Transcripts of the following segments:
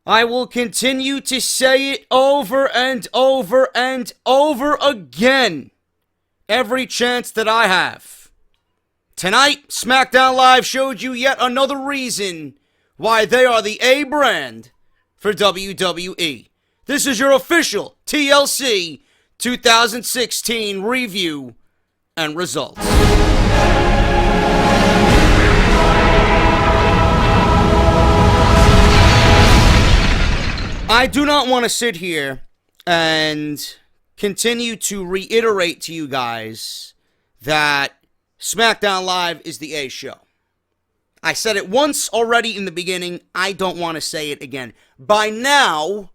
I will continue to say it over and over and over again every chance that I have. Tonight, SmackDown Live showed you yet another reason why they are the A brand for WWE. This is your official TLC 2016 review and results. I do not want to sit here and continue to reiterate to you guys that SmackDown Live is the A show. I said it once already in the beginning. I don't want to say it again. By now,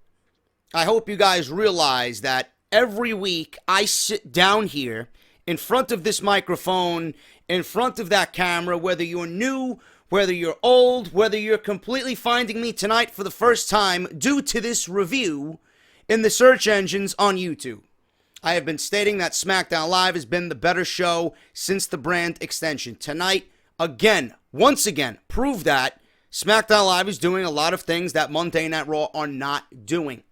I hope you guys realize that every week I sit down here in front of this microphone, in front of that camera, whether you're new, whether you're old, whether you're completely finding me tonight for the first time due to this review in the search engines on YouTube. I have been stating that SmackDown Live has been the better show since the brand extension. Tonight, again, once again, prove that SmackDown Live is doing a lot of things that Monday Night Raw are not doing.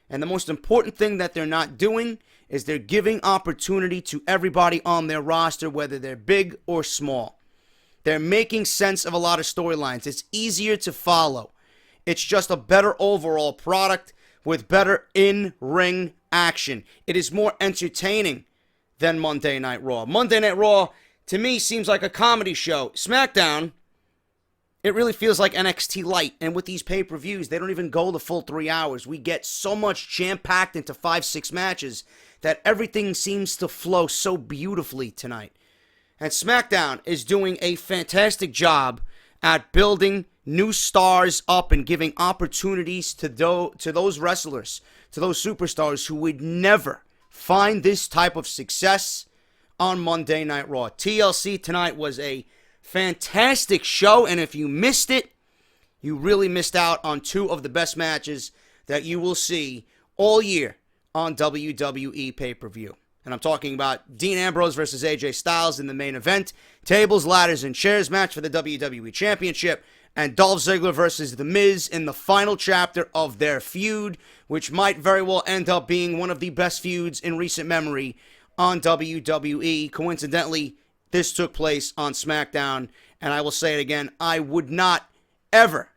And the most important thing that they're not doing is they're giving opportunity to everybody on their roster, whether they're big or small. They're making sense of a lot of storylines. It's easier to follow. It's just a better overall product with better in-ring action. It is more entertaining than Monday Night Raw. Monday Night Raw, to me, seems like a comedy show. SmackDown, it really feels like NXT Light. And with these pay-per-views, they don't even go the full 3 hours. We get so much jam-packed into 5-6 matches that everything seems to flow so beautifully tonight. And SmackDown is doing a fantastic job at building new stars up and giving opportunities to those wrestlers, to those superstars who would never find this type of success on Monday Night Raw. TLC tonight was a fantastic show, and if you missed it, you really missed out on two of the best matches that you will see all year on WWE pay-per-view. And I'm talking about Dean Ambrose versus AJ Styles in the main event, tables, ladders, and chairs match for the WWE Championship, and Dolph Ziggler versus The Miz in the final chapter of their feud, which might very well end up being one of the best feuds in recent memory on WWE. Coincidentally, this took place on SmackDown, and I will say it again, I would not ever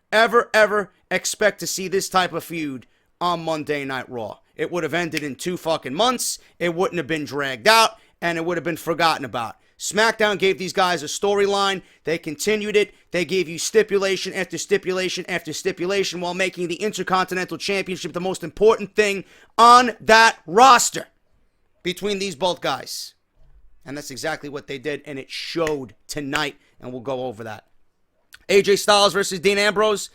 expect to see this type of feud on Monday Night Raw. It would have ended in 2 fucking months, it wouldn't have been dragged out, and it would have been forgotten about. SmackDown gave these guys a storyline, they continued it, they gave you stipulation after stipulation after stipulation while making the Intercontinental Championship the most important thing on that roster between these both guys. And that's exactly what they did, and it showed tonight, and we'll go over that. AJ Styles versus Dean Ambrose.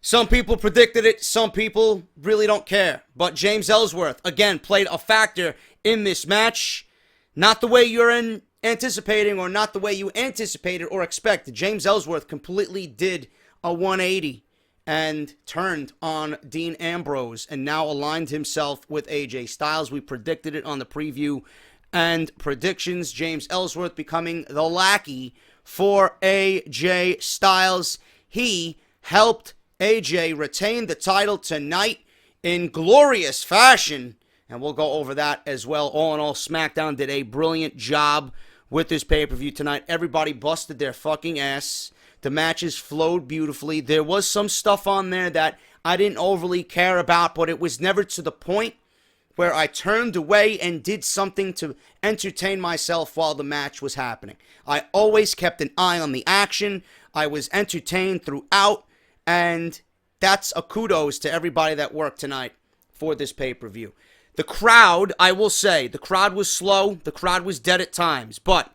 Some people predicted it, some people really don't care. But James Ellsworth, again, played a factor in this match. Not the way you're anticipating or not the way you anticipated or expected. James Ellsworth completely did a 180 and turned on Dean Ambrose and now aligned himself with AJ Styles. We predicted it on the preview and predictions. James Ellsworth becoming the lackey for AJ Styles. He helped AJ retain the title tonight in glorious fashion, and we'll go over that as well. All in all, SmackDown did a brilliant job with this pay-per-view tonight. Everybody busted their fucking ass. The matches flowed beautifully. There was some stuff on there that I didn't overly care about, but it was never to the point where I turned away and did something to entertain myself while the match was happening. I always kept an eye on the action. I was entertained throughout. And that's a kudos to everybody that worked tonight for this pay-per-view. The crowd, I will say, the crowd was slow. The crowd was dead at times. But,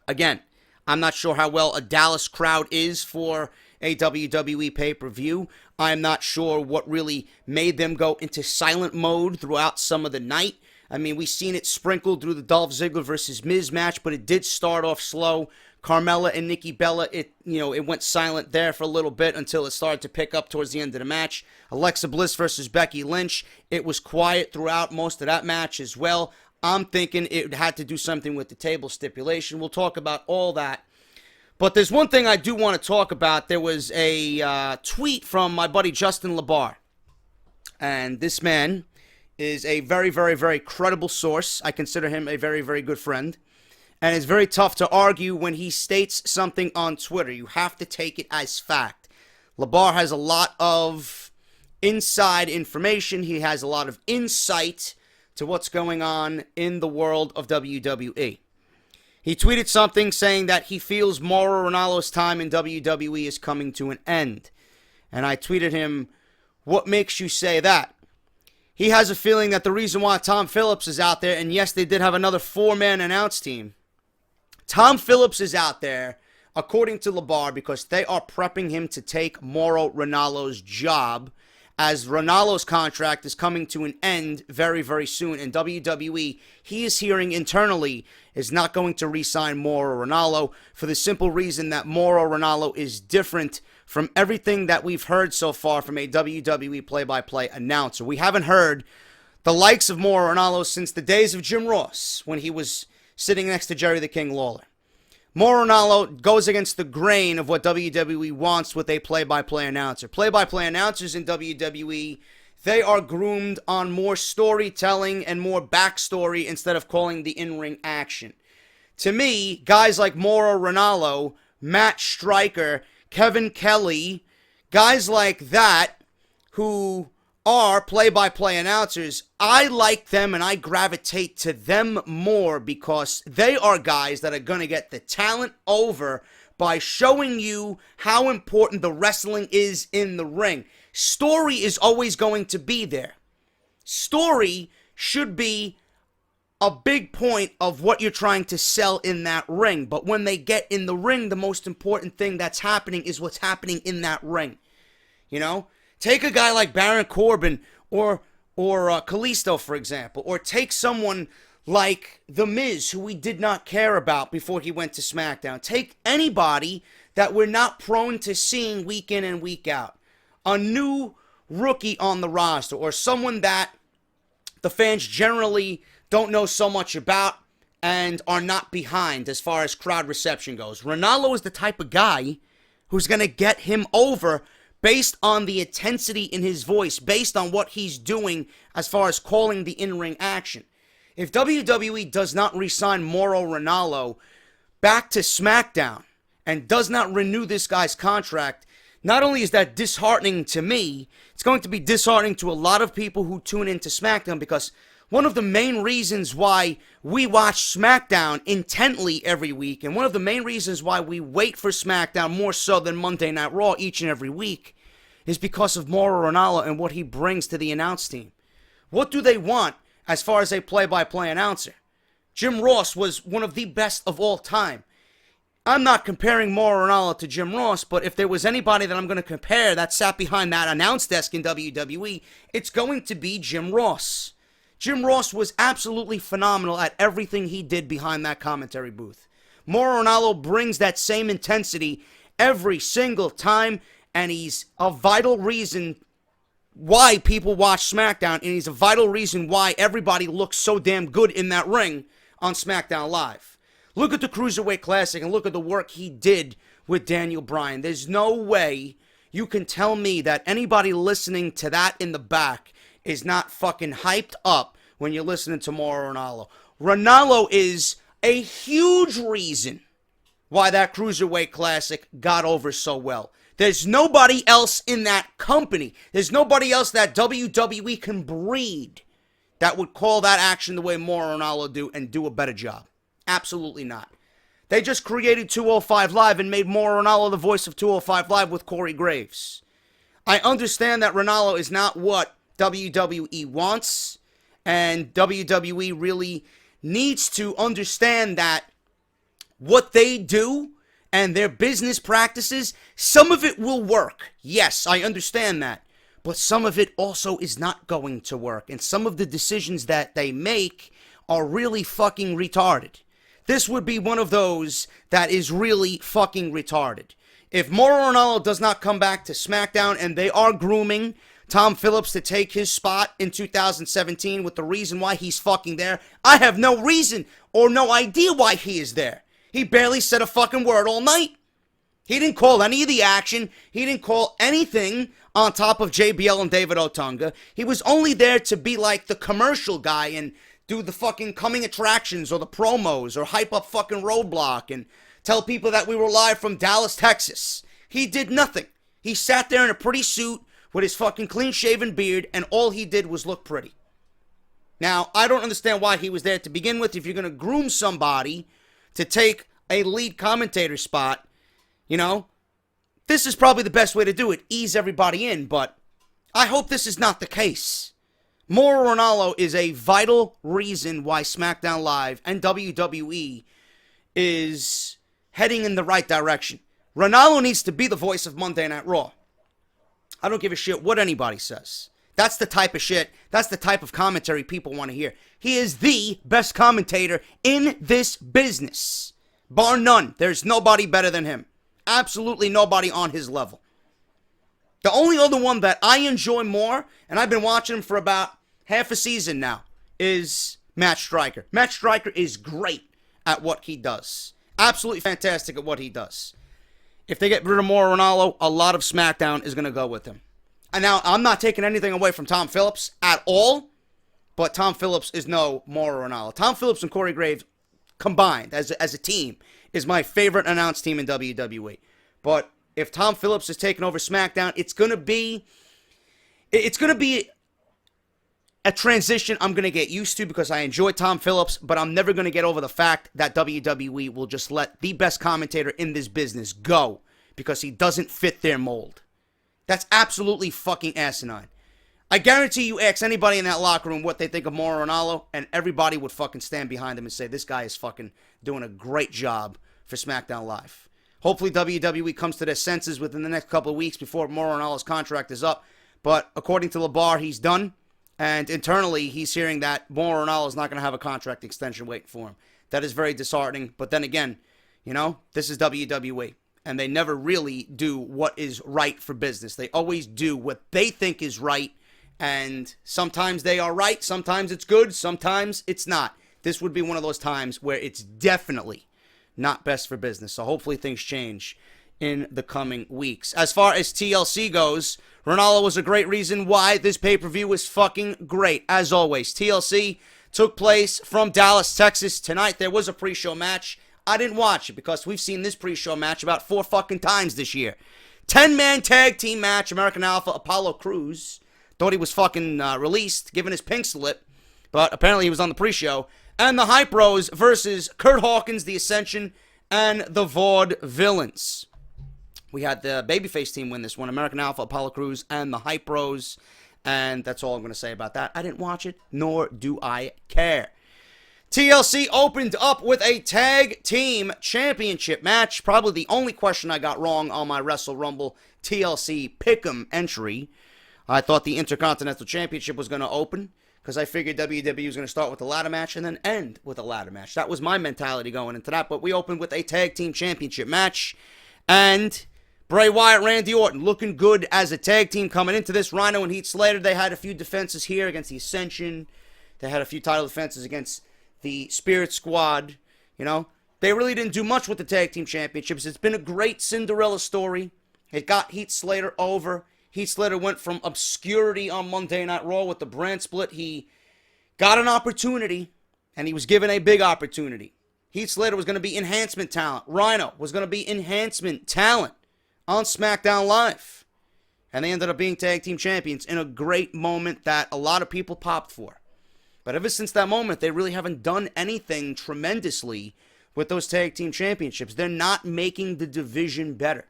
again, I'm not sure how well a Dallas crowd is for a WWE pay-per-view. I'm not sure what really made them go into silent mode throughout some of the night. I mean, we've seen it sprinkled through the Dolph Ziggler versus Miz match, but it did start off slow. Carmella and Nikki Bella, it went silent there for a little bit until it started to pick up towards the end of the match. Alexa Bliss versus Becky Lynch, it was quiet throughout most of that match as well. I'm thinking it had to do something with the table stipulation. We'll talk about all that. But there's one thing I do want to talk about. There was a tweet from my buddy Justin LaBar. And this man is a very, very, very credible source. I consider him a very, very good friend. And it's very tough to argue when he states something on Twitter. You have to take it as fact. LaBar has a lot of inside information. He has a lot of insight to what's going on in the world of WWE. He tweeted something saying that he feels Mauro Ranallo's time in WWE is coming to an end. And I tweeted him, what makes you say that? He has a feeling that the reason why Tom Phillips is out there, and yes, they did have another 4-man announce team. Tom Phillips is out there, according to LaBar, because they are prepping him to take Mauro Ranallo's job, as Ranallo's contract is coming to an end very, very soon. And WWE, he is hearing internally, is not going to re-sign Mauro Ranallo for the simple reason that Mauro Ranallo is different from everything that we've heard so far from a WWE play-by-play announcer. We haven't heard the likes of Mauro Ranallo since the days of Jim Ross, when he was sitting next to Jerry the King Lawler. Mauro Ranallo goes against the grain of what WWE wants with a play-by-play announcer. Play-by-play announcers in WWE, they are groomed on more storytelling and more backstory instead of calling the in-ring action. To me, guys like Mauro Ranallo, Matt Striker, Kevin Kelly, guys like that who are play-by-play announcers, I like them and I gravitate to them more because they are guys that are going to get the talent over by showing you how important the wrestling is in the ring. Story is always going to be there. Story should be a big point of what you're trying to sell in that ring. But when they get in the ring, the most important thing that's happening is what's happening in that ring. You know? Take a guy like Baron Corbin or Kalisto, for example. Or take someone like The Miz, who we did not care about before he went to Smackdown. Take anybody that we're not prone to seeing week in and week out. A new rookie on the roster, or someone that the fans generally don't know so much about and are not behind as far as crowd reception goes. Ranallo is the type of guy who's going to get him over based on the intensity in his voice, based on what he's doing as far as calling the in-ring action. If WWE does not re-sign Mauro Ranallo back to SmackDown and does not renew this guy's contract, not only is that disheartening to me, it's going to be disheartening to a lot of people who tune into SmackDown, because one of the main reasons why we watch SmackDown intently every week, and one of the main reasons why we wait for SmackDown more so than Monday Night Raw each and every week, is because of Mauro Ranallo and what he brings to the announce team. What do they want as far as a play-by-play announcer? Jim Ross was one of the best of all time. I'm not comparing Mauro Ranallo to Jim Ross, but if there was anybody that I'm going to compare that sat behind that announce desk in WWE, it's going to be Jim Ross. Jim Ross was absolutely phenomenal at everything he did behind that commentary booth. Mauro Ranallo brings that same intensity every single time, and he's a vital reason why people watch SmackDown, and he's a vital reason why everybody looks so damn good in that ring on SmackDown Live. Look at the Cruiserweight Classic and look at the work he did with Daniel Bryan. There's no way you can tell me that anybody listening to that in the back is not fucking hyped up when you're listening to Mauro Ranallo. Ranallo is a huge reason why that Cruiserweight Classic got over so well. There's nobody else in that company. There's nobody else that WWE can breed that would call that action the way Mauro Ranallo do and do a better job. Absolutely not. They just created 205 Live and made Mauro Ranallo the voice of 205 Live with Corey Graves. I understand that Ranallo is not what WWE wants, and WWE really needs to understand that what they do and their business practices, some of it will work. Yes, I understand that. But some of it also is not going to work. And some of the decisions that they make are really fucking retarded. This would be one of those that is really fucking retarded. If Mauro Ranallo does not come back to SmackDown and they are grooming Tom Phillips to take his spot in 2017 with the reason why he's fucking there, I have no reason or no idea why he is there. He barely said a fucking word all night. He didn't call any of the action. He didn't call anything on top of JBL and David Otunga. He was only there to be like the commercial guy and do the fucking coming attractions or the promos or hype up fucking Roadblock and tell people that we were live from Dallas, Texas. He did nothing. He sat there in a pretty suit with his fucking clean-shaven beard, and all he did was look pretty. Now, I don't understand why he was there to begin with. If you're going to groom somebody to take a lead commentator spot, you know, this is probably the best way to do it. Ease everybody in, but I hope this is not the case. Mauro Ranallo is a vital reason why SmackDown Live and WWE is heading in the right direction. Ranallo needs to be the voice of Monday Night Raw. I don't give a shit what anybody says. That's the type of shit, that's the type of commentary people want to hear. He is the best commentator in this business. Bar none. There's nobody better than him. Absolutely nobody on his level. The only other one that I enjoy more, and I've been watching him for about half a season now, is Matt Striker. Matt Striker is great at what he does. Absolutely fantastic at what he does. If they get rid of Mauro Ranallo, a lot of SmackDown is going to go with him. And now, I'm not taking anything away from Tom Phillips at all, but Tom Phillips is no Mauro Ranallo. Tom Phillips and Corey Graves combined as a team is my favorite announced team in WWE. But if Tom Phillips is taking over SmackDown, it's going to be a transition I'm going to get used to because I enjoy Tom Phillips, but I'm never going to get over the fact that WWE will just let the best commentator in this business go because he doesn't fit their mold. That's absolutely fucking asinine. I guarantee you ask anybody in that locker room what they think of Mauro Ranallo, and everybody would fucking stand behind him and say, this guy is fucking doing a great job for SmackDown Live. Hopefully WWE comes to their senses within the next couple of weeks before Mauro Ranallo's contract is up. But according to LeBar, he's done. And internally, he's hearing that Mauro Ranallo is not going to have a contract extension waiting for him. That is very disheartening. But then again, you know, this is WWE. And they never really do what is right for business. They always do what they think is right. And sometimes they are right. Sometimes it's good. Sometimes it's not. This would be one of those times where it's definitely not best for business. So hopefully things change in the coming weeks. As far as TLC goes, Ranallo was a great reason why this pay-per-view was fucking great. As always, TLC took place from Dallas, Texas. Tonight there was a pre-show match. I didn't watch it because we've seen this pre-show match about 4 fucking times this year. 10-man tag team match. American Alpha, Apollo Crews. Thought he was fucking released, given his pink slip. But apparently he was on the pre-show. And the Hype Bros versus Kurt Hawkins, the Ascension, and the Vaudevillains. We had the babyface team win this one. American Alpha, Apollo Crews, and the Hype Bros. And that's all I'm going to say about that. I didn't watch it, nor do I care. TLC opened up with a tag team championship match. Probably the only question I got wrong on my Wrestle Rumble TLC Pick'em entry. I thought the Intercontinental Championship was going to open because I figured WWE was going to start with a ladder match and then end with a ladder match. That was my mentality going into that. But we opened with a tag team championship match. And Bray Wyatt, Randy Orton, looking good as a tag team coming into this. Rhino and Heath Slater, they had a few defenses here against the Ascension. They had a few title defenses against the Spirit Squad. You know, they really didn't do much with the tag team championships. It's been a great Cinderella story. It got Heath Slater over. Heath Slater went from obscurity on Monday Night Raw with the brand split. He got an opportunity, and he was given a big opportunity. Heath Slater was going to be enhancement talent. Rhino was going to be enhancement talent on SmackDown Live. And they ended up being tag team champions in a great moment that a lot of people popped for. But ever since that moment, they really haven't done anything tremendously with those tag team championships. They're not making the division better.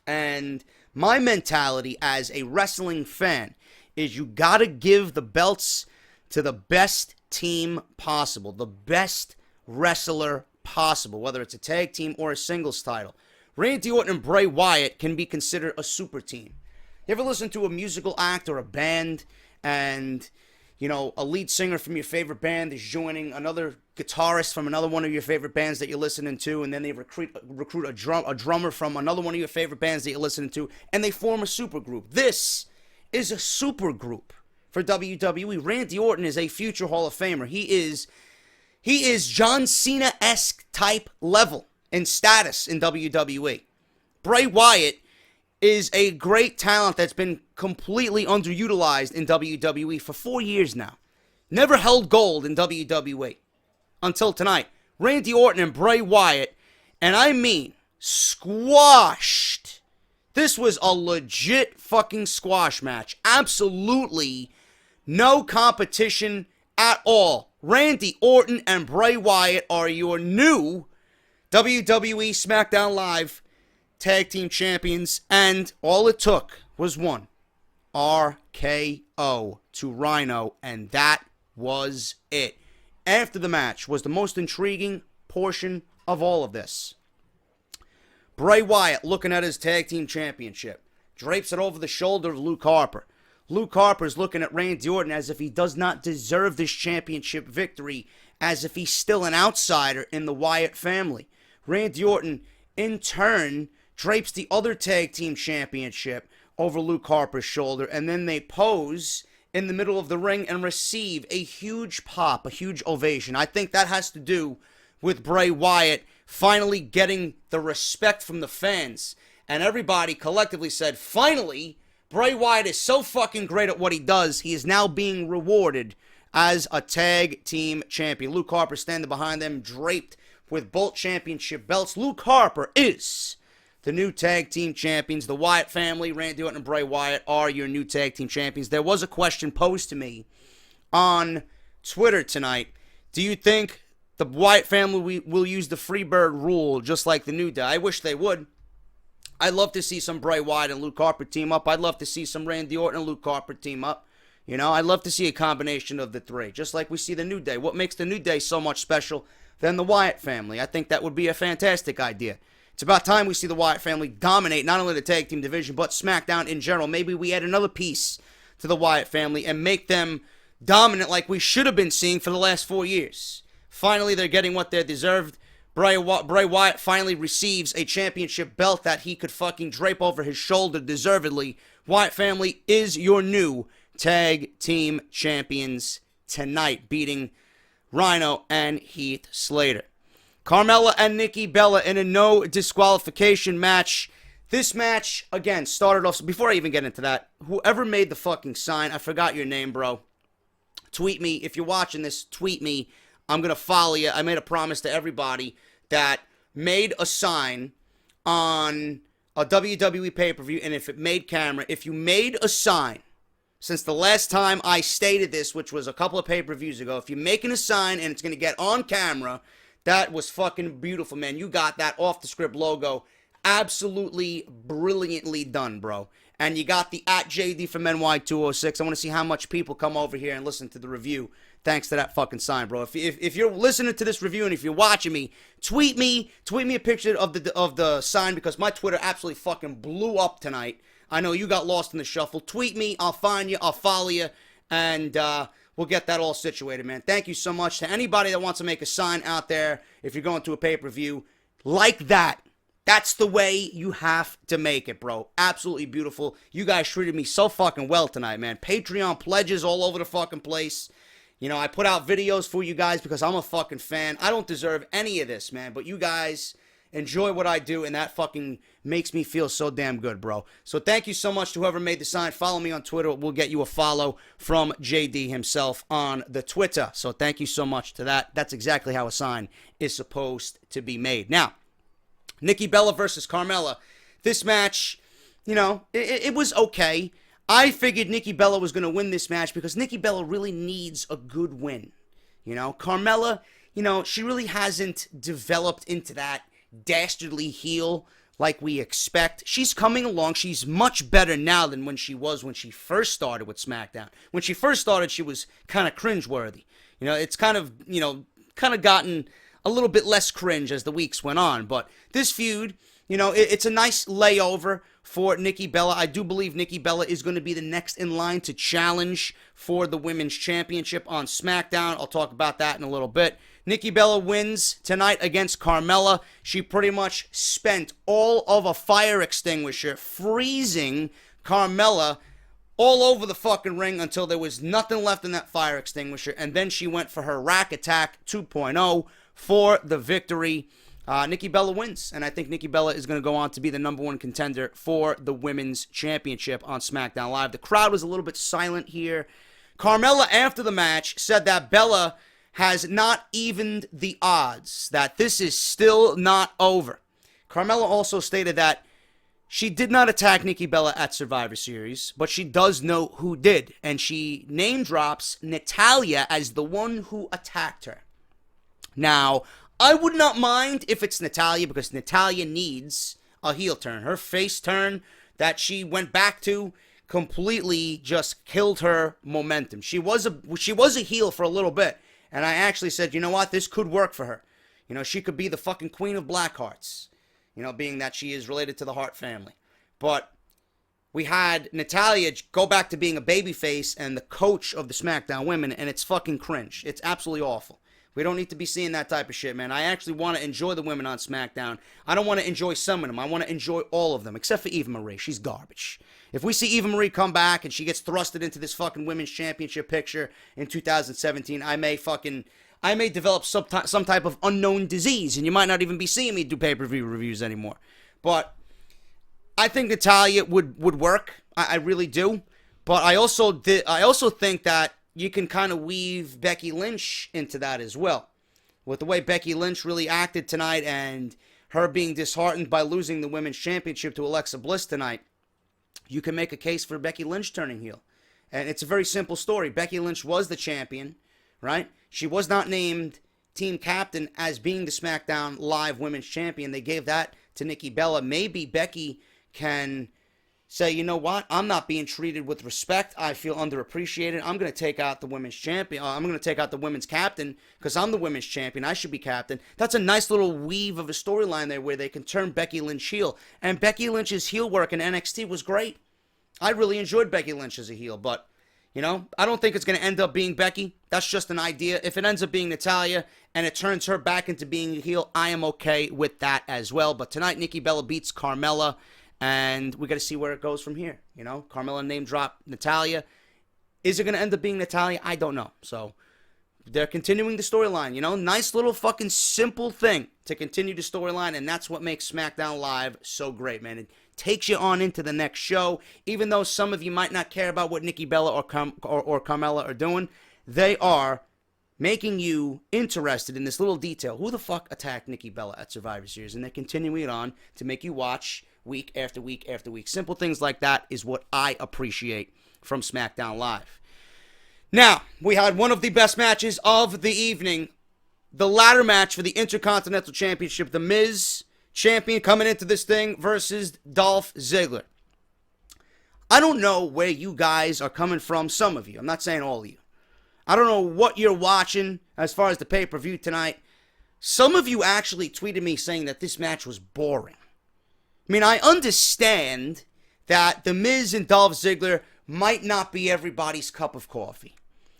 And my mentality as a wrestling fan is you gotta give the belts to the best team possible, the best wrestler possible, whether it's a tag team or a singles title. Randy Orton and Bray Wyatt can be considered a super team. You ever listen to a musical act or a band and, you know, a lead singer from your favorite band is joining another guitarist from another one of your favorite bands that you're listening to, and then they recruit a drummer from another one of your favorite bands that you're listening to, and they form a super group. This is a super group for WWE. Randy Orton is a future Hall of Famer. He is John Cena-esque type level in status in WWE. Bray Wyatt is a great talent that's been completely underutilized in WWE for 4 years now. Never held gold in WWE until tonight. Randy Orton and Bray Wyatt, and I mean squashed. This was a legit fucking squash match. Absolutely no competition at all. Randy Orton and Bray Wyatt are your new WWE SmackDown Live Tag Team Champions, and all it took was one RKO to Rhino, and that was it. After the match was the most intriguing portion of all of this. Bray Wyatt looking at his Tag Team Championship, drapes it over the shoulder of Luke Harper. Luke Harper's looking at Randy Orton as if he does not deserve this championship victory, as if he's still an outsider in the Wyatt family. Randy Orton, in turn, drapes the other Tag Team Championship over Luke Harper's shoulder, and then they pose in the middle of the ring and receive a huge pop, a huge ovation. I think that has to do with Bray Wyatt finally getting the respect from the fans. And everybody collectively said, finally, Bray Wyatt is so fucking great at what he does, he is now being rewarded as a tag team champion. Luke Harper standing behind them, draped with both championship belts. Luke Harper is the new tag team champions. The Wyatt family, Randy Orton and Bray Wyatt, are your new tag team champions. There was a question posed to me on Twitter tonight. Do you think the Wyatt family will use the Freebird rule just like the New Day? I wish they would. I'd love to see some Bray Wyatt and Luke Harper team up. I'd love to see some Randy Orton and Luke Harper team up. You know, I'd love to see a combination of the three, just like we see the New Day. What makes the New Day so much special than the Wyatt family? I think that would be a fantastic idea. It's about time we see the Wyatt family dominate not only the tag team division, but SmackDown in general. Maybe we add another piece to the Wyatt family and make them dominant like we should have been seeing for the last 4 years. Finally, they're getting what they deserved. Bray Wyatt finally receives a championship belt that he could fucking drape over his shoulder deservedly. Wyatt family is your new tag team champions tonight, beating Rhino and Heath Slater. Carmella and Nikki Bella in a no disqualification match. This match, again, started off, before I even get into that, whoever made the fucking sign, I forgot your name, bro. Tweet me. If you're watching this, tweet me. I'm going to follow you. I made a promise to everybody that made a sign on a WWE pay-per-view, and if it made camera, if you made a sign, since the last time I stated this, which was a couple of pay-per-views ago, if you're making a sign and it's going to get on camera, that was fucking beautiful, man. You got that Off The Script logo absolutely brilliantly done, bro. And you got the @JD from NY206. I want to see how much people come over here and listen to the review thanks to that fucking sign, bro. If you're listening to this review and if you're watching me, tweet me a picture of the sign, because my Twitter absolutely fucking blew up tonight. I know you got lost in the shuffle. Tweet me, I'll find you, I'll follow you, and we'll get that all situated, man. Thank you so much to anybody that wants to make a sign out there. If you're going to a pay-per-view like that, that's the way you have to make it, bro. Absolutely beautiful. You guys treated me so fucking well tonight, man. Patreon pledges all over the fucking place. You know, I put out videos for you guys because I'm a fucking fan. I don't deserve any of this, man, but you guys enjoy what I do, and that fucking makes me feel so damn good, bro. So thank you so much to whoever made the sign. Follow me on Twitter. We'll get you a follow from JD himself on the Twitter. So thank you so much to that. That's exactly how a sign is supposed to be made. Now, Nikki Bella versus Carmella. This match, you know, it was okay. I figured Nikki Bella was going to win this match because Nikki Bella really needs a good win. You know, Carmella, you know, she really hasn't developed into that dastardly heel like we expect. She's coming along. She's much better now than when she was when she first started with SmackDown. When she first started, she was kind of cringeworthy. You know, it's kind of, you know, gotten a little bit less cringe as the weeks went on. But this feud, you know, it's a nice layover for Nikki Bella. I do believe Nikki Bella is going to be the next in line to challenge for the Women's Championship on SmackDown. I'll talk about that in a little bit. Nikki Bella wins tonight against Carmella. She pretty much spent all of a fire extinguisher freezing Carmella all over the fucking ring until there was nothing left in that fire extinguisher. And then she went for her Rack Attack 2.0 for the victory. Nikki Bella wins, and I think Nikki Bella is going to go on to be the #1 contender for the Women's Championship on SmackDown Live. The crowd was a little bit silent here. Carmella, after the match, said that Bella has not evened the odds, that this is still not over. Carmella also stated that she did not attack Nikki Bella at Survivor Series, but she does know who did, and she name drops Natalya as the one who attacked her. Now, I would not mind if it's Natalya, because Natalya needs a heel turn. Her face turn that she went back to completely just killed her momentum. She was a heel for a little bit, and I actually said, you know what, this could work for her. You know, she could be the fucking queen of black hearts, you know, being that she is related to the Hart family. But we had Natalya go back to being a babyface and the coach of the SmackDown women, and it's fucking cringe. It's absolutely awful. We don't need to be seeing that type of shit, man. I actually want to enjoy the women on SmackDown. I don't want to enjoy some of them. I want to enjoy all of them, except for Eva Marie. She's garbage. If we see Eva Marie come back and she gets thrusted into this fucking women's championship picture in 2017, I may develop some type of unknown disease, and you might not even be seeing me do pay-per-view reviews anymore. But I think Natalya would work. I really do. But I also think that you can kind of weave Becky Lynch into that as well. With the way Becky Lynch really acted tonight and her being disheartened by losing the Women's Championship to Alexa Bliss tonight, you can make a case for Becky Lynch turning heel. And it's a very simple story. Becky Lynch was the champion, right? She was not named team captain as being the SmackDown Live Women's Champion. They gave that to Nikki Bella. Maybe Becky can say, you know what, I'm not being treated with respect. I feel underappreciated. I'm going to take out the women's champion. I'm going to take out the women's captain because I'm the women's champion. I should be captain. That's a nice little weave of a storyline there where they can turn Becky Lynch heel. And Becky Lynch's heel work in NXT was great. I really enjoyed Becky Lynch as a heel, but, you know, I don't think it's going to end up being Becky. That's just an idea. If it ends up being Natalya and it turns her back into being a heel, I am okay with that as well. But tonight, Nikki Bella beats Carmella. And we got to see where it goes from here. You know, Carmella name drop Natalya. Is it going to end up being Natalya? I don't know. So they're continuing the storyline. You know, nice little fucking simple thing to continue the storyline. And that's what makes SmackDown Live so great, man. It takes you on into the next show. Even though some of you might not care about what Nikki Bella or Carmella are doing, they are making you interested in this little detail. Who the fuck attacked Nikki Bella at Survivor Series? And they're continuing it on to make you watch week after week after week. Simple things like that is what I appreciate from SmackDown Live. Now, we had one of the best matches of the evening. The ladder match for the Intercontinental Championship. The Miz, champion, coming into this thing versus Dolph Ziggler. I don't know where you guys are coming from, some of you. I'm not saying all of you. I don't know what you're watching as far as the pay-per-view tonight. Some of you actually tweeted me saying that this match was boring. I mean, I understand that The Miz and Dolph Ziggler might not be everybody's cup of coffee.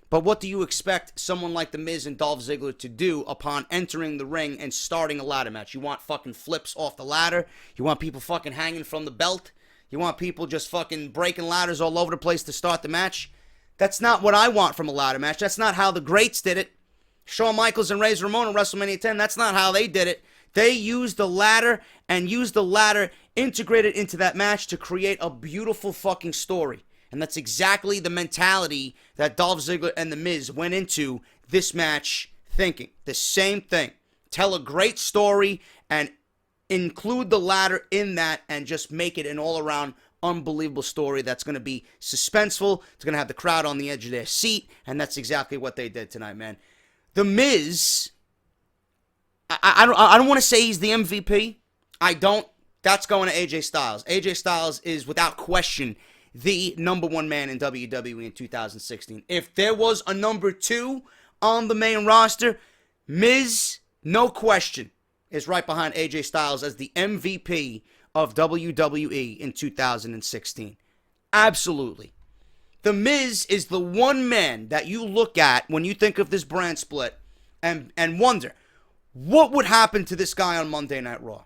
But what do you expect someone like The Miz and Dolph Ziggler to do upon entering the ring and starting a ladder match? You want fucking flips off the ladder? You want people fucking hanging from the belt? You want people just fucking breaking ladders all over the place to start the match? That's not what I want from a ladder match. That's not how the greats did it. Shawn Michaels and Razor Ramon in WrestleMania 10, that's not how they did it. They used the ladder and used the ladder integrated into that match to create a beautiful fucking story. And that's exactly the mentality that Dolph Ziggler and The Miz went into this match thinking. The same thing. Tell a great story and include the ladder in that and just make it an all-around unbelievable story that's going to be suspenseful. It's going to have the crowd on the edge of their seat. And that's exactly what they did tonight, man. The Miz, I don't want to say he's the MVP. I don't. That's going to AJ Styles. AJ Styles is, without question, the #1 man in WWE in 2016. If there was a #2 on the main roster, Miz, no question, is right behind AJ Styles as the MVP of WWE in 2016. Absolutely. The Miz is the one man that you look at when you think of this brand split and wonder, what would happen to this guy on Monday Night Raw?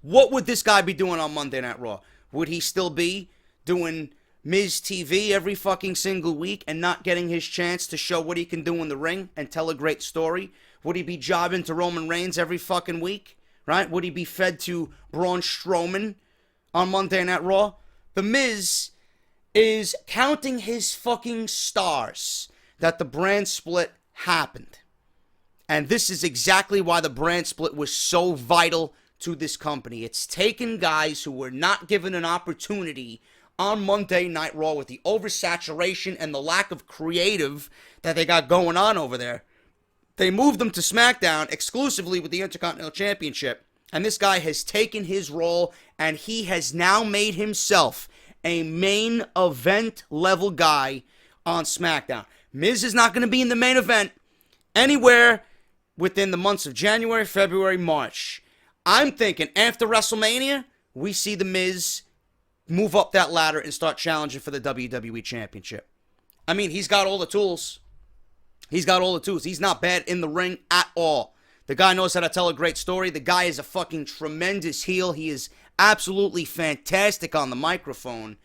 What would this guy be doing on Monday Night Raw? Would he still be doing Miz TV every fucking single week and not getting his chance to show what he can do in the ring and tell a great story? Would he be jobbing to Roman Reigns every fucking week? Right? Would he be fed to Braun Strowman on Monday Night Raw? The Miz is counting his fucking stars that the brand split happened. And this is exactly why the brand split was so vital to this company. It's taken guys who were not given an opportunity on Monday Night Raw with the oversaturation and the lack of creative that they got going on over there. They moved them to Smackdown exclusively with the Intercontinental Championship. And this guy has taken his role and he has now made himself a main event level guy on SmackDown. Miz is not going to be in the main event anywhere within the months of January, February, March. I'm thinking after WrestleMania, we see the Miz move up that ladder and start challenging for the WWE Championship. I mean, he's got all the tools. He's not bad in the ring at all. The guy knows how to tell a great story. The guy is a fucking tremendous heel. He is absolutely fantastic on the microphone.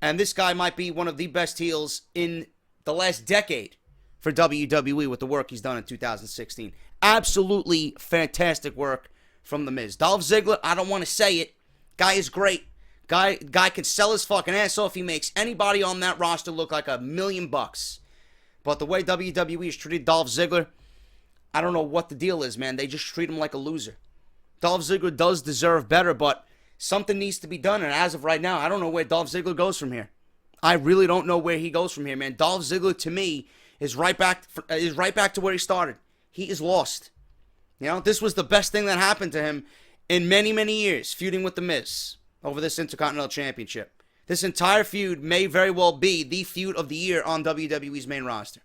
And this guy might be one of the best heels in the last decade for WWE with the work he's done in 2016. Absolutely fantastic work from The Miz. Dolph Ziggler, I don't want to say it. Guy is great. Guy can sell his fucking ass off. He makes anybody on that roster look like $1 million. But the way WWE has treated Dolph Ziggler, I don't know what the deal is, man. They just treat him like a loser. Dolph Ziggler does deserve better, but something needs to be done. And as of right now, I don't know where Dolph Ziggler goes from here. I really don't know where he goes from here, man. Dolph Ziggler, to me, is right back to where he started. He is lost. You know, this was the best thing that happened to him in many, many years, feuding with The Miz over this Intercontinental Championship. This entire feud may very well be the feud of the year on WWE's main roster.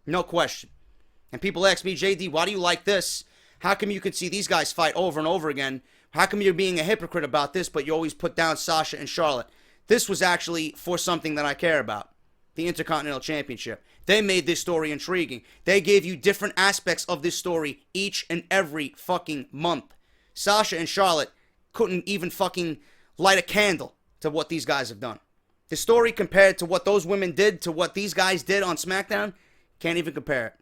No question. And people ask me, JD, why do you like this? How come you can see these guys fight over and over again? How come you're being a hypocrite about this, but you always put down Sasha and Charlotte? This was actually for something that I care about. The Intercontinental Championship. They made this story intriguing. They gave you different aspects of this story each and every fucking month. Sasha and Charlotte couldn't even fucking light a candle to what these guys have done. The story compared to what those women did to what these guys did on SmackDown, can't even compare it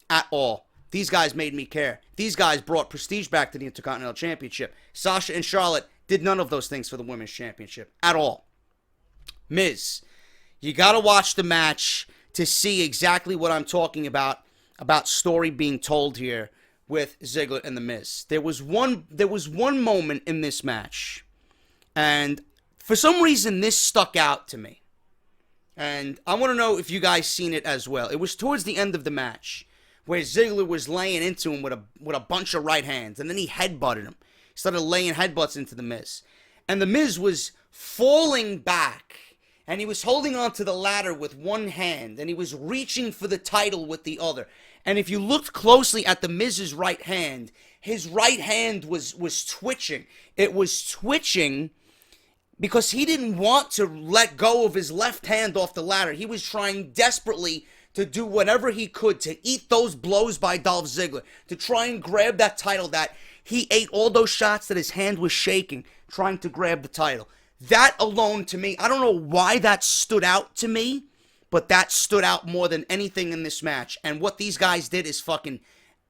at all. These guys made me care. These guys brought prestige back to the Intercontinental Championship. Sasha and Charlotte did none of those things for the Women's Championship at all. Miz, you gotta watch the match to see exactly what I'm talking about story being told here with Ziggler and The Miz. There was one moment in this match, and for some reason this stuck out to me. And I want to know if you guys seen it as well. It was towards the end of the match where Ziggler was laying into him with a bunch of right hands, and then he headbutted him. He started laying headbutts into The Miz. And The Miz was falling back, and he was holding onto the ladder with one hand, and he was reaching for the title with the other. And if you looked closely at The Miz's right hand, his right hand was twitching. It was twitching because he didn't want to let go of his left hand off the ladder. He was trying desperately to do whatever he could to eat those blows by Dolph Ziggler, to try and grab that title that he ate all those shots that his hand was shaking, trying to grab the title. That alone to me, I don't know why that stood out to me, but that stood out more than anything in this match. And what these guys did is fucking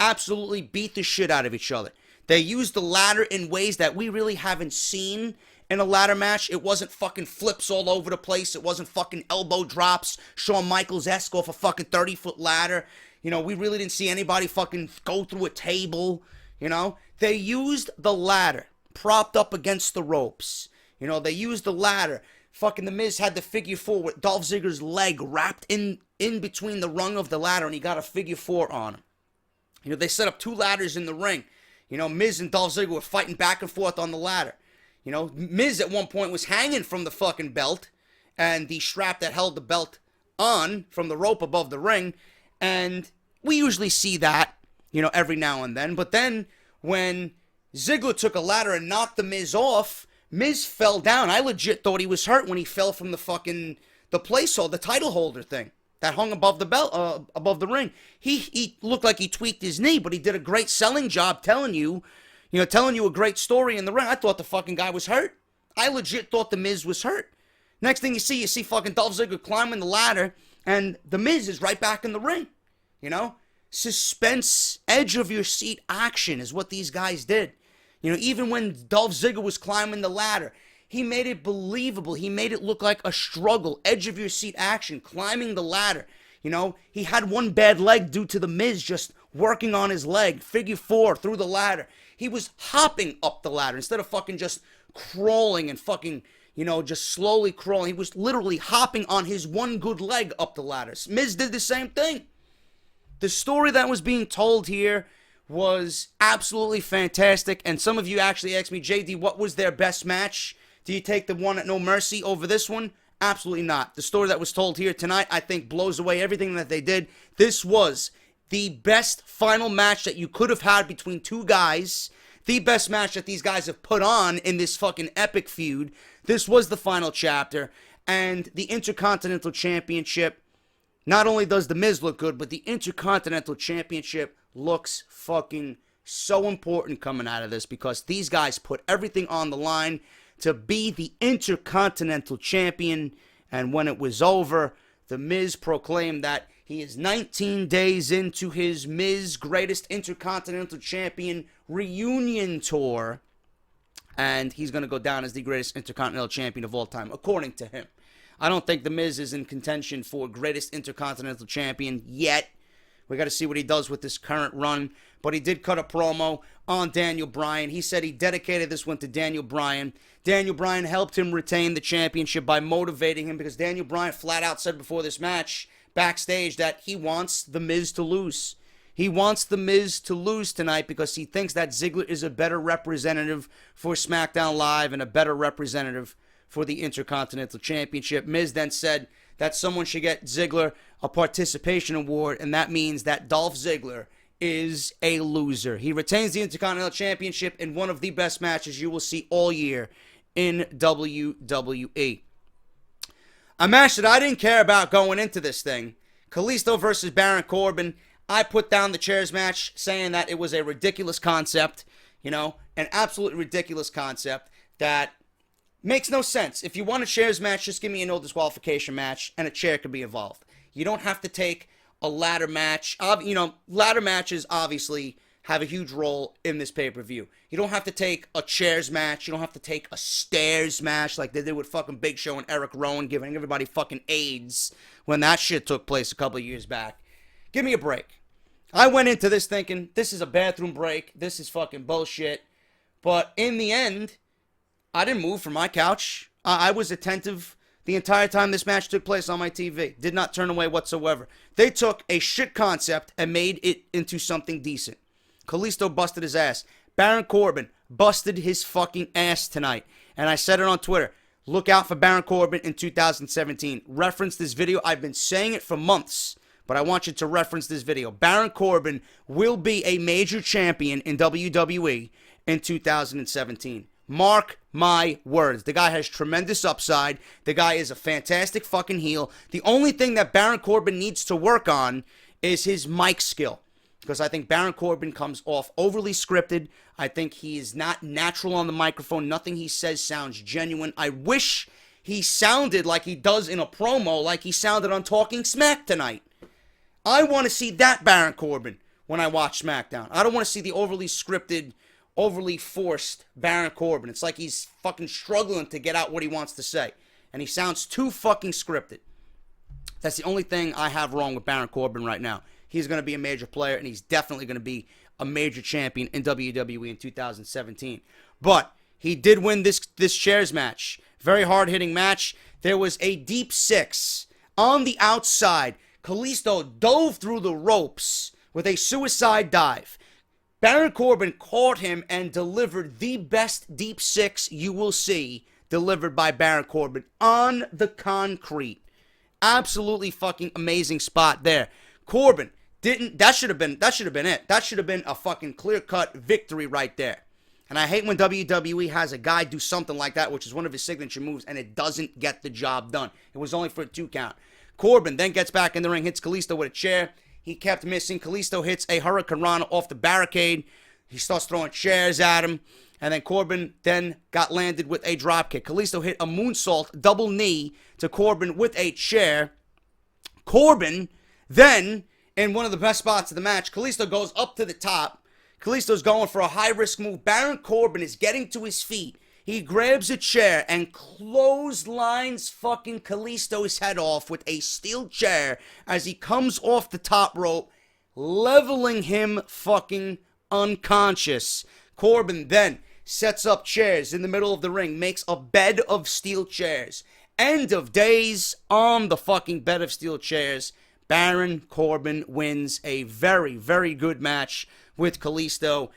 absolutely beat the shit out of each other. They used the ladder in ways that we really haven't seen in a ladder match. It wasn't fucking flips all over the place. It wasn't fucking elbow drops, Shawn Michaels-esque off a fucking 30-foot ladder. You know, we really didn't see anybody fucking go through a table, you know. They used the ladder propped up against the ropes. You know, they used the ladder. Fucking The Miz had the figure four with Dolph Ziggler's leg wrapped in between the rung of the ladder, and he got a figure four on him. You know, they set up two ladders in the ring. You know, Miz and Dolph Ziggler were fighting back and forth on the ladder. You know, Miz at one point was hanging from the fucking belt and the strap that held the belt on from the rope above the ring. And we usually see that, you know, every now and then. But then when Ziggler took a ladder and knocked The Miz off, Miz fell down. I legit thought he was hurt when he fell from the fucking, the the title holder thing that hung above the belt, above the ring. He looked like he tweaked his knee, but he did a great selling job telling you a great story in the ring. I thought the fucking guy was hurt. I legit thought The Miz was hurt. Next thing you see fucking Dolph Ziggler climbing the ladder, and The Miz is right back in the ring. You know? Suspense, edge of your seat action is what these guys did. You know, even when Dolph Ziggler was climbing the ladder, he made it believable. He made it look like a struggle, edge of your seat action, climbing the ladder. You know, he had one bad leg due to The Miz just working on his leg, figure four through the ladder. He was hopping up the ladder instead of fucking just crawling and fucking, you know, just slowly crawling. He was literally hopping on his one good leg up the ladder. Miz did the same thing. The story that was being told here was absolutely fantastic. And some of you actually asked me, JD, what was their best match? Do you take the one at No Mercy over this one? Absolutely not. The story that was told here tonight, I think, blows away everything that they did. This was the best final match that you could have had between two guys. The best match that these guys have put on in this fucking epic feud. This was the final chapter. And the Intercontinental Championship, not only does The Miz look good, but the Intercontinental Championship looks fucking so important coming out of this, because these guys put everything on the line to be the Intercontinental Champion. And when it was over, The Miz proclaimed that he is 19 days into his Miz Greatest Intercontinental Champion reunion tour, and he's going to go down as the greatest Intercontinental Champion of all time, according to him. I don't think The Miz is in contention for greatest Intercontinental Champion yet. We got to see what he does with this current run. But he did cut a promo on Daniel Bryan. He said he dedicated this one to Daniel Bryan. Daniel Bryan helped him retain the championship by motivating him, because Daniel Bryan flat out said before this match, backstage, that he wants The Miz to lose. He wants The Miz to lose tonight because he thinks that Ziggler is a better representative for SmackDown Live and a better representative for the Intercontinental Championship. Miz then said that someone should get Ziggler a participation award, and that means that Dolph Ziggler is a loser. He retains the Intercontinental Championship in one of the best matches you will see all year in WWE. A match that I didn't care about going into this thing, Kalisto versus Baron Corbin. I put down the chairs match saying that it was a ridiculous concept, you know, an absolutely ridiculous concept that makes no sense. If you want a chairs match, just give me a no disqualification match and a chair could be involved. You don't have to take a ladder match. You know, ladder matches obviously have a huge role in this pay-per-view. You don't have to take a chairs match. You don't have to take a stairs match like they did with fucking Big Show and Eric Rowan, giving everybody fucking AIDS when that shit took place a couple of years back. Give me a break. I went into this thinking, this is a bathroom break. This is fucking bullshit. But in the end, I didn't move from my couch. I was attentive the entire time this match took place on my TV. Did not turn away whatsoever. They took a shit concept and made it into something decent. Kalisto busted his ass. Baron Corbin busted his fucking ass tonight. And I said it on Twitter. Look out for Baron Corbin in 2017. Reference this video. I've been saying it for months, but I want you to reference this video. Baron Corbin will be a major champion in WWE in 2017. Mark my words. The guy has tremendous upside. The guy is a fantastic fucking heel. The only thing that Baron Corbin needs to work on is his mic skill, because I think Baron Corbin comes off overly scripted. I think he is not natural on the microphone. Nothing he says sounds genuine. I wish he sounded like he does in a promo, like he sounded on Talking Smack tonight. I want to see that Baron Corbin when I watch SmackDown. I don't want to see the overly scripted, overly forced Baron Corbin. It's like he's fucking struggling to get out what he wants to say. And he sounds too fucking scripted. That's the only thing I have wrong with Baron Corbin right now. He's going to be a major player, and he's definitely going to be a major champion in WWE in 2017. But he did win this chairs match. Very hard-hitting match. There was a deep six on the outside. Kalisto dove through the ropes with a suicide dive. Baron Corbin caught him and delivered the best deep six you will see delivered by Baron Corbin on the concrete. Absolutely fucking amazing spot there. Corbin that should have been it. That should have been a fucking clear-cut victory right there. And I hate when WWE has a guy do something like that, which is one of his signature moves, and it doesn't get the job done. It was only for a 2 count. Corbin then gets back in the ring, hits Kalisto with a chair. He kept missing. Kalisto hits a Hurricane Rana off the barricade. He starts throwing chairs at him. And then Corbin then got landed with a dropkick. Kalisto hit a moonsault, double knee to Corbin with a chair. Corbin then, in one of the best spots of the match, Kalisto goes up to the top. Kalisto's going for a high-risk move. Baron Corbin is getting to his feet. He grabs a chair and clotheslines fucking Kalisto's head off with a steel chair as he comes off the top rope, leveling him fucking unconscious. Corbin then sets up chairs in the middle of the ring, makes a bed of steel chairs. End of days on the fucking bed of steel chairs. Baron Corbin wins a very, very good match with Kalisto.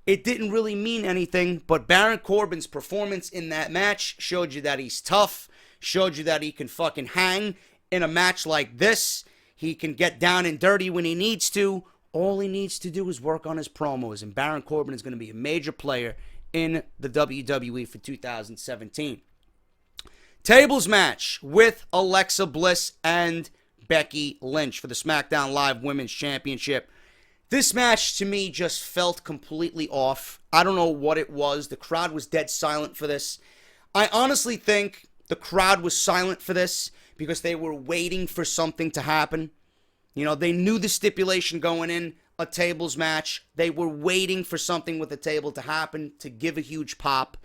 It didn't really mean anything, but Baron Corbin's performance in that match showed you that he's tough, showed you that he can fucking hang in a match like this. He can get down and dirty when he needs to. All he needs to do is work on his promos, and Baron Corbin is going to be a major player in the WWE for 2017. Tables match with Alexa Bliss and Becky Lynch for the Smackdown Live Women's Championship. This match, to me, just felt completely off. I don't know what it was. The crowd was dead silent for this. I honestly think the crowd was silent for this because they were waiting for something to happen. You know, they knew the stipulation going in, a tables match. They were waiting for something with the table to happen to give a huge pop.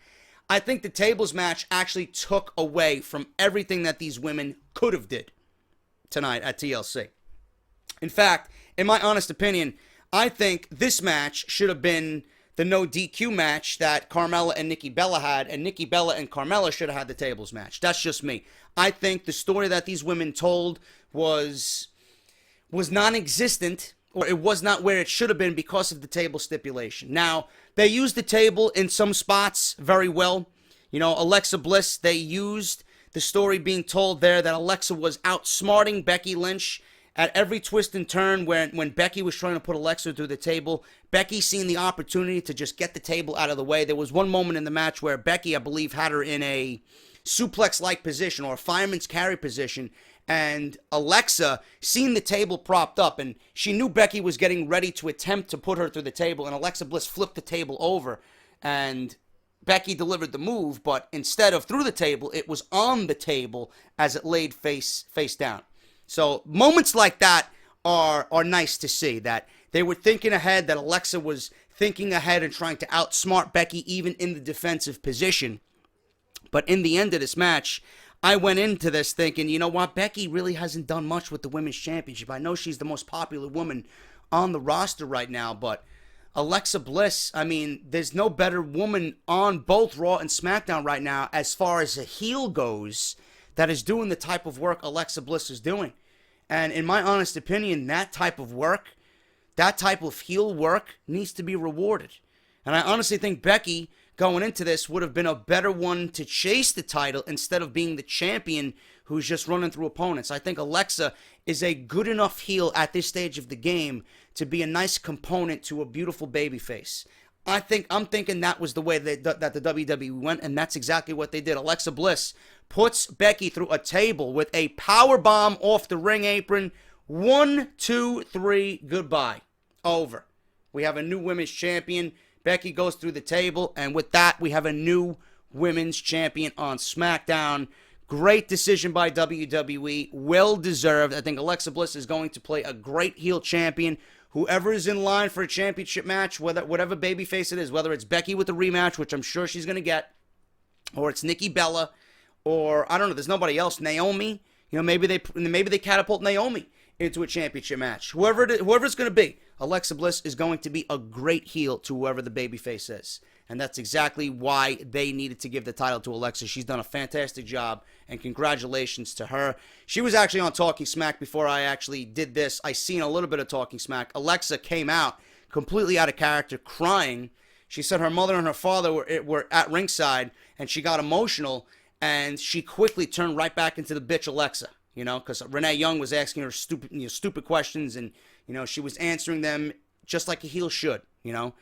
I think the tables match actually took away from everything that these women could have did tonight at TLC. In fact, in my honest opinion, I think this match should have been the no DQ match that Carmella and Nikki Bella had, and Nikki Bella and Carmella should have had the tables match. That's just me. I think the story that these women told was non-existent, or it was not where it should have been because of the table stipulation. Now, they used the table in some spots very well. You know, Alexa Bliss, they used the story being told there that Alexa was outsmarting Becky Lynch at every twist and turn when Becky was trying to put Alexa through the table. Becky seen the opportunity to just get the table out of the way. There was one moment in the match where Becky, I believe, had her in a suplex-like position or a fireman's carry position, and Alexa seen the table propped up, and she knew Becky was getting ready to attempt to put her through the table, and Alexa Bliss flipped the table over, and Becky delivered the move, but instead of through the table, it was on the table as it laid face down. So moments like that are nice to see, that they were thinking ahead, that Alexa was thinking ahead and trying to outsmart Becky even in the defensive position. But in the end of this match, I went into this thinking, you know what, Becky really hasn't done much with the Women's Championship. I know she's the most popular woman on the roster right now, but Alexa Bliss, I mean, there's no better woman on both Raw and SmackDown right now as far as a heel goes that is doing the type of work Alexa Bliss is doing. And in my honest opinion, that type of work, that type of heel work needs to be rewarded. And I honestly think Becky, going into this, would have been a better one to chase the title instead of being the champion who's just running through opponents. I think Alexa is a good enough heel at this stage of the game to be a nice component to a beautiful babyface. I'm thinking that was the way that the WWE went, and that's exactly what they did. Alexa Bliss puts Becky through a table with a power bomb off the ring apron. 1, 2, 3, goodbye. Over. We have a new women's champion. Becky goes through the table, and with that, we have a new women's champion on SmackDown. Great decision by WWE. Well deserved. I think Alexa Bliss is going to play a great heel champion. Whoever is in line for a championship match, whatever babyface it is, whether it's Becky with a rematch, which I'm sure she's going to get, or it's Nikki Bella, or I don't know, there's nobody else, Naomi. You know, maybe they catapult Naomi into a championship match. Whoever it's going to be, Alexa Bliss is going to be a great heel to whoever the babyface is. And that's exactly why they needed to give the title to Alexa. She's done a fantastic job, and congratulations to her. She was actually on Talking Smack before I actually did this. I seen a little bit of Talking Smack. Alexa came out completely out of character, crying. She said her mother and her father were at ringside, and she got emotional, and she quickly turned right back into the bitch Alexa, you know, because Renee Young was asking her stupid questions, and, you know, she was answering them just like a heel should, you know.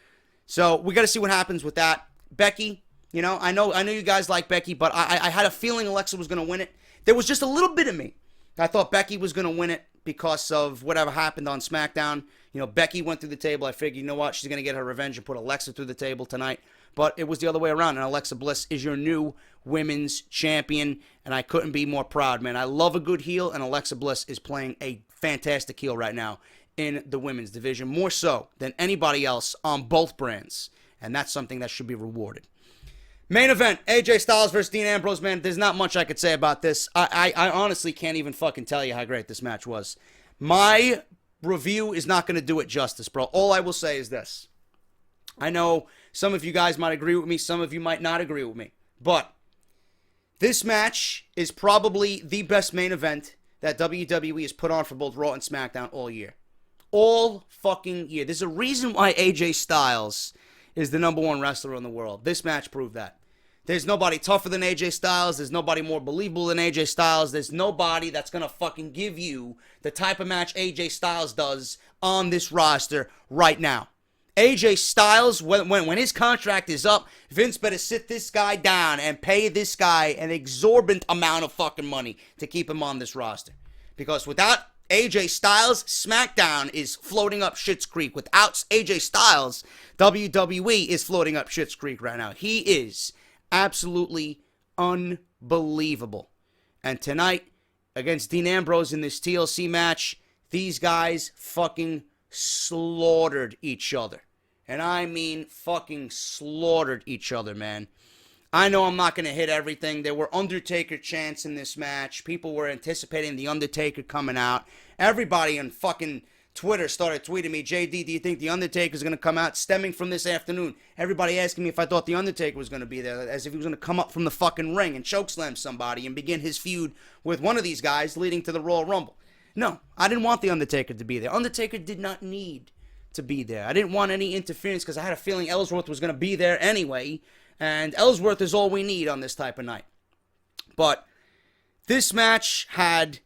So we got to see what happens with that. Becky, you know, I know you guys like Becky, but I had a feeling Alexa was going to win it. There was just a little bit of me. I thought Becky was going to win it because of whatever happened on SmackDown. You know, Becky went through the table. I figured, you know what, she's going to get her revenge and put Alexa through the table tonight. but it was the other way around, and Alexa Bliss is your new women's champion, and I couldn't be more proud, man. I love a good heel, and Alexa Bliss is playing a fantastic heel right now in the women's division, more so than anybody else on both brands, and that's something that should be rewarded. Main event, AJ Styles versus Dean Ambrose, man. There's not much I could say about this. I honestly can't even fucking tell you how great this match was. My review is not going to do it justice, bro. All I will say is this. I know some of you guys might agree with me, some of you might not agree with me, but this match is probably the best main event that WWE has put on for both Raw and SmackDown all year. All fucking year. There's a reason why AJ Styles is the number one wrestler in the world. This match proved that. There's nobody tougher than AJ Styles. There's nobody more believable than AJ Styles. There's nobody that's going to fucking give you the type of match AJ Styles does on this roster right now. AJ Styles, when his contract is up, Vince better sit this guy down and pay this guy an exorbitant amount of fucking money to keep him on this roster. Because without AJ Styles, SmackDown is floating up Schitt's Creek. Without AJ Styles, WWE is floating up Schitt's Creek right now. He is absolutely unbelievable. And tonight, against Dean Ambrose in this TLC match, these guys fucking slaughtered each other. And I mean fucking slaughtered each other, man. I know I'm not going to hit everything. There were Undertaker chants in this match. People were anticipating The Undertaker coming out. Everybody on fucking Twitter started tweeting me, JD, do you think The Undertaker's going to come out? Stemming from this afternoon. Everybody asking me if I thought The Undertaker was going to be there, as if he was going to come up from the fucking ring and chokeslam somebody and begin his feud with one of these guys leading to the Royal Rumble. No, I didn't want The Undertaker to be there. Undertaker did not need to be there. I didn't want any interference because I had a feeling Ellsworth was going to be there anyway. And Ellsworth is all we need on this type of night. But this match had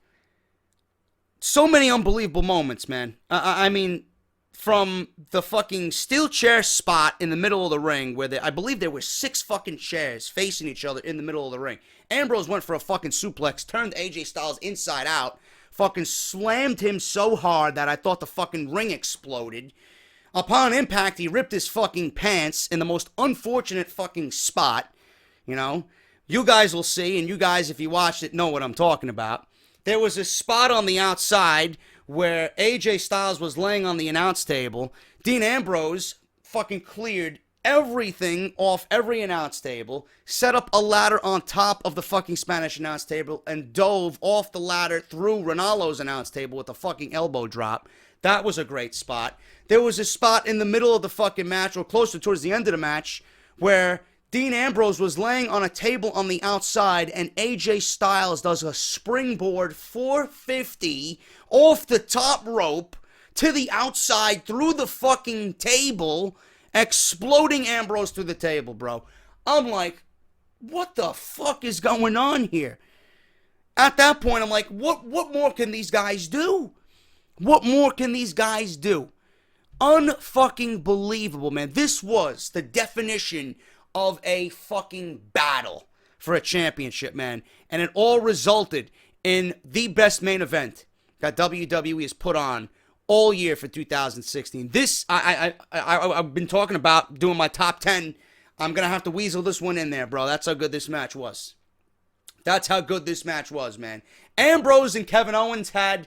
so many unbelievable moments, man. I mean, from the fucking steel chair spot in the middle of the ring, where I believe there were 6 fucking chairs facing each other in the middle of the ring. Ambrose went for a fucking suplex, turned AJ Styles inside out, fucking slammed him so hard that I thought the fucking ring exploded. Upon impact, he ripped his fucking pants in the most unfortunate fucking spot. You know, you guys will see, and you guys, if you watched it, know what I'm talking about. There was a spot on the outside where AJ Styles was laying on the announce table. Dean Ambrose fucking cleared everything off every announce table, set up a ladder on top of the fucking Spanish announce table, and dove off the ladder through Ranallo's announce table with a fucking elbow drop. That was a great spot. There was a spot in the middle of the fucking match, or closer towards the end of the match, where Dean Ambrose was laying on a table on the outside, and AJ Styles does a springboard 450 off the top rope to the outside through the fucking table, exploding Ambrose through the table, bro. I'm like, what the fuck is going on here? At that point, I'm like, what more can these guys do? What more can these guys do? Unfucking believable, man. This was the definition of a fucking battle for a championship, man. And it all resulted in the best main event that WWE has put on all year for 2016. This, I've been talking about doing my top 10. I'm going to have to weasel this one in there, bro. That's how good this match was. That's how good this match was, man. Ambrose and Kevin Owens had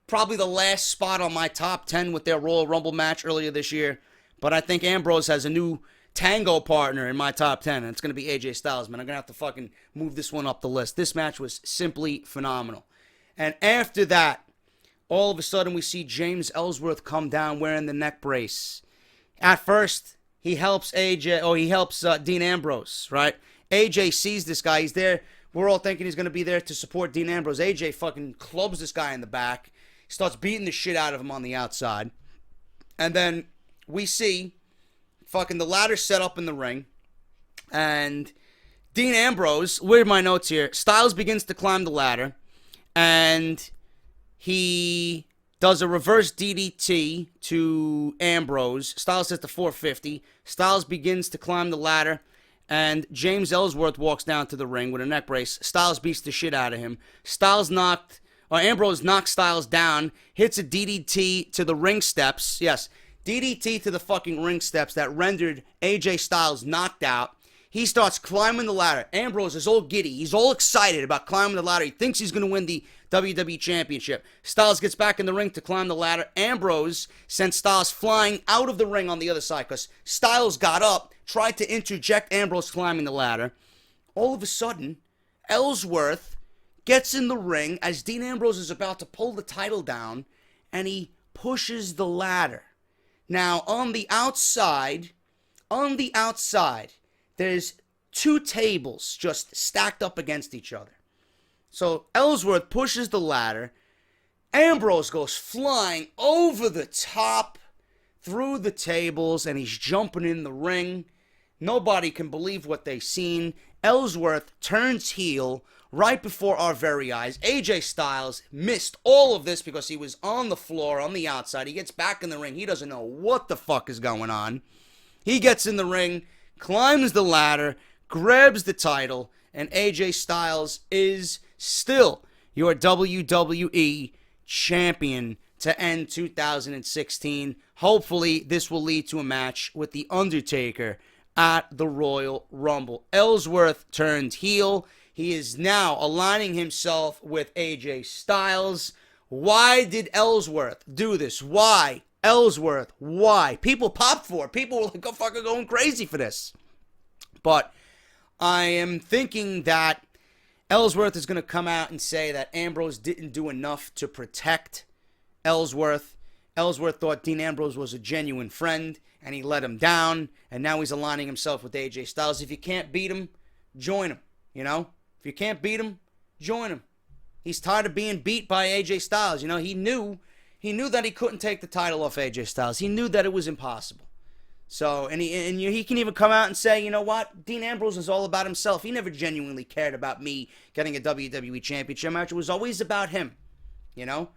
probably the last spot on my top 10 with their Royal Rumble match earlier this year. But I think Ambrose has a new tango partner in my top 10, and it's going to be AJ Styles, man. I'm going to have to fucking move this one up the list. This match was simply phenomenal. And after that, all of a sudden we see James Ellsworth come down wearing the neck brace. At first, he helps Dean Ambrose, right? AJ sees this guy. He's there. We're all thinking he's going to be there to support Dean Ambrose. AJ fucking clubs this guy in the back. Starts beating the shit out of him on the outside. And then we see fucking the ladder set up in the ring. And Dean Ambrose, where are my notes here? Styles begins to climb the ladder. And he does a reverse DDT to Ambrose. Styles hits the 450. Styles begins to climb the ladder. And James Ellsworth walks down to the ring with a neck brace. Styles beats the shit out of him. Ambrose knocks Styles down, hits a DDT to the ring steps. Yes, DDT to the fucking ring steps that rendered AJ Styles knocked out. He starts climbing the ladder. Ambrose is all giddy. He's all excited about climbing the ladder. He thinks he's going to win the WWE Championship. Styles gets back in the ring to climb the ladder. Ambrose sends Styles flying out of the ring on the other side because Styles got up, tried to interject Ambrose climbing the ladder. All of a sudden, Ellsworth gets in the ring as Dean Ambrose is about to pull the title down, and he pushes the ladder. Now, on the outside, there's two tables just stacked up against each other. So Ellsworth pushes the ladder. Ambrose goes flying over the top through the tables, and he's jumping in the ring. Nobody can believe what they've seen. Ellsworth turns heel right before our very eyes. AJ Styles missed all of this because he was on the floor on the outside. He gets back in the ring. He doesn't know what the fuck is going on. He gets in the ring, climbs the ladder, grabs the title, and AJ Styles is still your WWE champion to end 2016. Hopefully, this will lead to a match with The Undertaker at the Royal Rumble. Ellsworth turned heel. He is now aligning himself with AJ Styles. Why did Ellsworth do this? Why? Ellsworth, why? People popped for it. People were like, oh, fucking going crazy for this. But I am thinking that Ellsworth is going to come out and say that Ambrose didn't do enough to protect Ellsworth. Ellsworth thought Dean Ambrose was a genuine friend, and he let him down, and now he's aligning himself with AJ Styles. If you can't beat him, join him, you know? If you can't beat him, join him. He's tired of being beat by AJ Styles. You know, he knew that he couldn't take the title off AJ Styles. He knew that it was impossible. So, and he can even come out and say, you know what? Dean Ambrose is all about himself. He never genuinely cared about me getting a WWE Championship match. It was always about him, you know?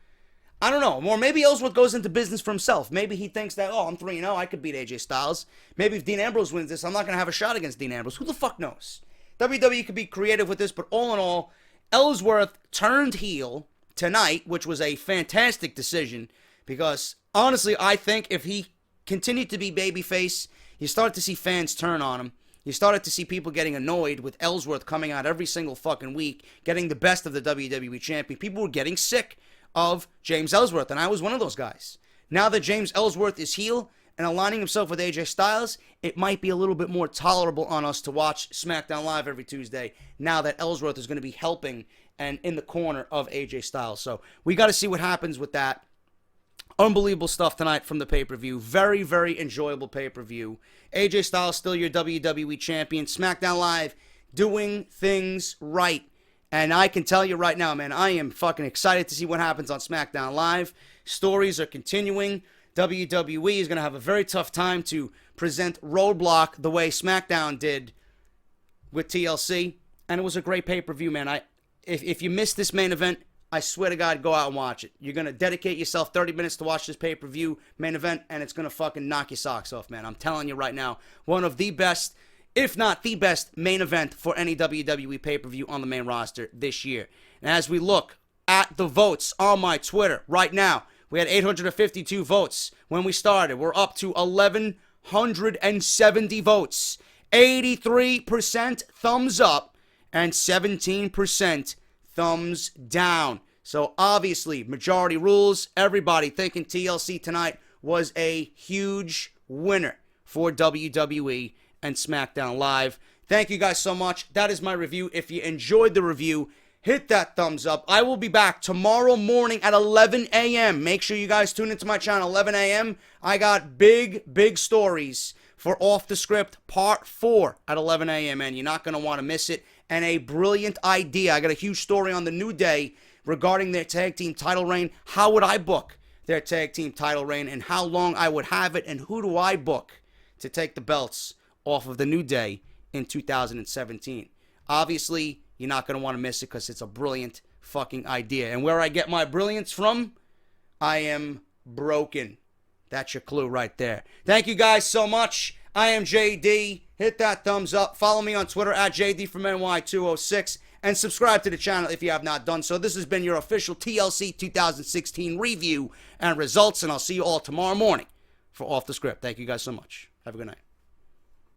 I don't know. Or maybe Ellsworth goes into business for himself. Maybe he thinks that, oh, I'm 3-0. I could beat AJ Styles. Maybe if Dean Ambrose wins this, I'm not going to have a shot against Dean Ambrose. Who the fuck knows? WWE could be creative with this, but all in all, Ellsworth turned heel tonight, which was a fantastic decision because, honestly, I think if he continued to be babyface, you started to see fans turn on him. You started to see people getting annoyed with Ellsworth coming out every single fucking week, getting the best of the WWE Champion. People were getting sick of James Ellsworth, and I was one of those guys. Now that James Ellsworth is heel and aligning himself with AJ Styles, it might be a little bit more tolerable on us to watch SmackDown Live every Tuesday now that Ellsworth is going to be helping and in the corner of AJ Styles. So we got to see what happens with that. Unbelievable stuff tonight from the pay-per-view. Very, very enjoyable pay-per-view. AJ Styles still your WWE Champion. SmackDown Live doing things right. And I can tell you right now, man, I am fucking excited to see what happens on SmackDown Live. Stories are continuing. WWE is going to have a very tough time to present Roadblock the way SmackDown did with TLC. And it was a great pay-per-view, man. If you missed this main event, I swear to God, go out and watch it. You're going to dedicate yourself 30 minutes to watch this pay-per-view main event, and it's going to fucking knock your socks off, man. I'm telling you right now, one of the best, if not the best, main event for any WWE pay-per-view on the main roster this year. And as we look at the votes on my Twitter right now, we had 852 votes when we started. We're up to 1,170 votes. 83% thumbs up and 17% thumbs down. So obviously, majority rules. Everybody thinking TLC tonight was a huge winner for WWE and SmackDown Live. Thank you guys so much. That is my review. If you enjoyed the review, hit that thumbs up. I will be back tomorrow morning at 11 a.m. Make sure you guys tune into my channel, 11 a.m. I got big stories for Off The Script Part 4 at 11 a.m., and you're not going to want to miss it. And a brilliant idea. I got a huge story on the New Day regarding their tag team title reign. How would I book their tag team title reign and how long I would have it, and who do I book to take the belts off of the New Day in 2017? Obviously, you're not going to want to miss it because it's a brilliant fucking idea. And where I get my brilliance from, I am broken. That's your clue right there. Thank you guys so much. I am JD. Hit that thumbs up. Follow me on Twitter at JD206 and subscribe to the channel if you have not done so. This has been your official TLC 2016 review and results, and I'll see you all tomorrow morning for Off the Script. Thank you guys so much. Have a good night.